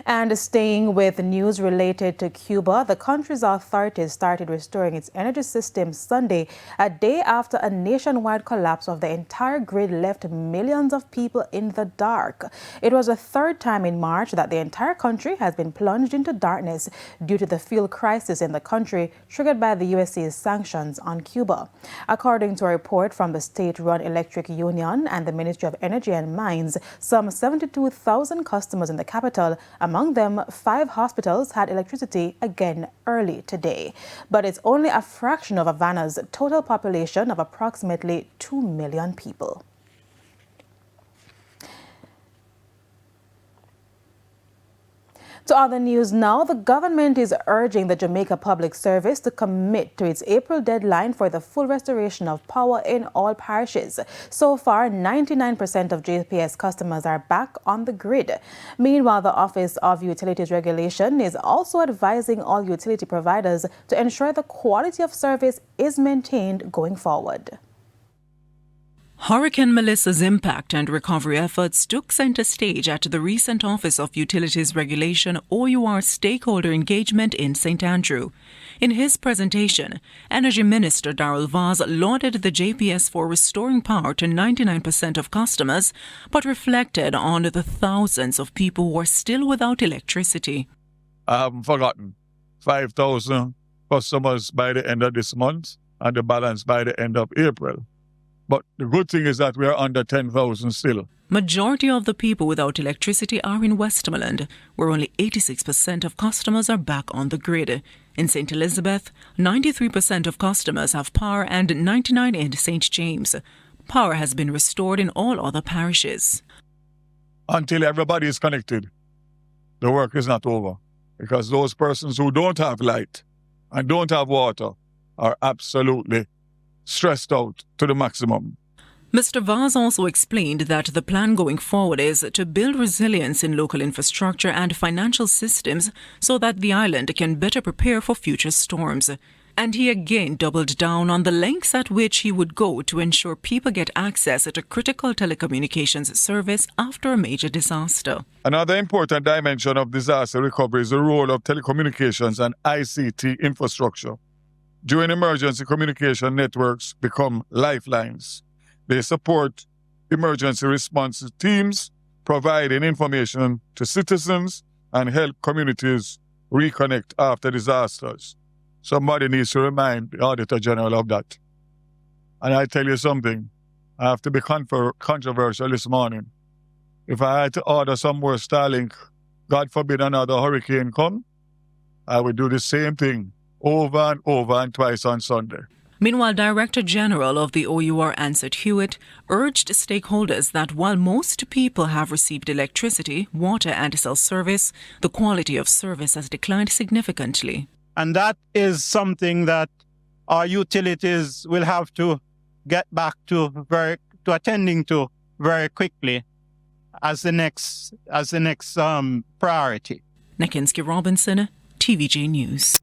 And staying with news related to Cuba, the country's authorities started restoring its energy system Sunday, a day after a nationwide collapse of the entire grid left millions of people in the dark. It was the third time in March that the entire country has been plunged into darkness due to the fuel crisis in the country triggered by the USA's sanctions on Cuba. According to a report from the state-run Electric Union and the Ministry of Energy and Mines, some 72,000 customers in the capital, among them 5 hospitals, had electricity again early today. But it's only a fraction of Havana's total population of approximately 2 million people. To other news now, the government is urging the Jamaica Public Service to commit to its April deadline for the full restoration of power in all parishes. So far, 99% of JPS customers are back on the grid. Meanwhile, the Office of Utilities Regulation is also advising all utility providers to ensure the quality of service is maintained going forward. Hurricane Melissa's impact and recovery efforts took center stage at the recent Office of Utilities Regulation O.U.R. Stakeholder engagement in St. Andrew. In his presentation, Energy Minister Darrell Vaz lauded the JPS for restoring power to 99% of customers, but reflected on the thousands of people who are still without electricity. I haven't forgotten 5,000 customers by the end of this month and the balance by the end of April. But the good thing is that we are under 10,000 still. Majority of the people without electricity are in Westmoreland, where only 86% of customers are back on the grid. In St. Elizabeth, 93% of customers have power and 99% in St. James. Power has been restored in all other parishes. Until everybody is connected, the work is not over. Because those persons who don't have light and don't have water are absolutely stressed out to the maximum. Mr. Vaz also explained that the plan going forward is to build resilience in local infrastructure and financial systems so that the island can better prepare for future storms. And he again doubled down on the lengths at which he would go to ensure people get access to critical telecommunications service after a major disaster. Another important dimension of disaster recovery is the role of telecommunications and ICT infrastructure. During emergency, communication networks become lifelines. They support emergency response teams, providing information to citizens and help communities reconnect after disasters. Somebody needs to remind the Auditor General of that. And I tell you something, I have to be controversial this morning. If I had to order some more Starlink, God forbid another hurricane come, I would do the same thing over and twice on Sunday. Meanwhile, Director General of the O.U.R. Ansett Hewitt urged stakeholders that while most people have received electricity, water and cell service, the quality of service has declined significantly. And that is something that our utilities will have to get back to attending to very quickly as the next priority. Nakinski Robinson, TVJ News.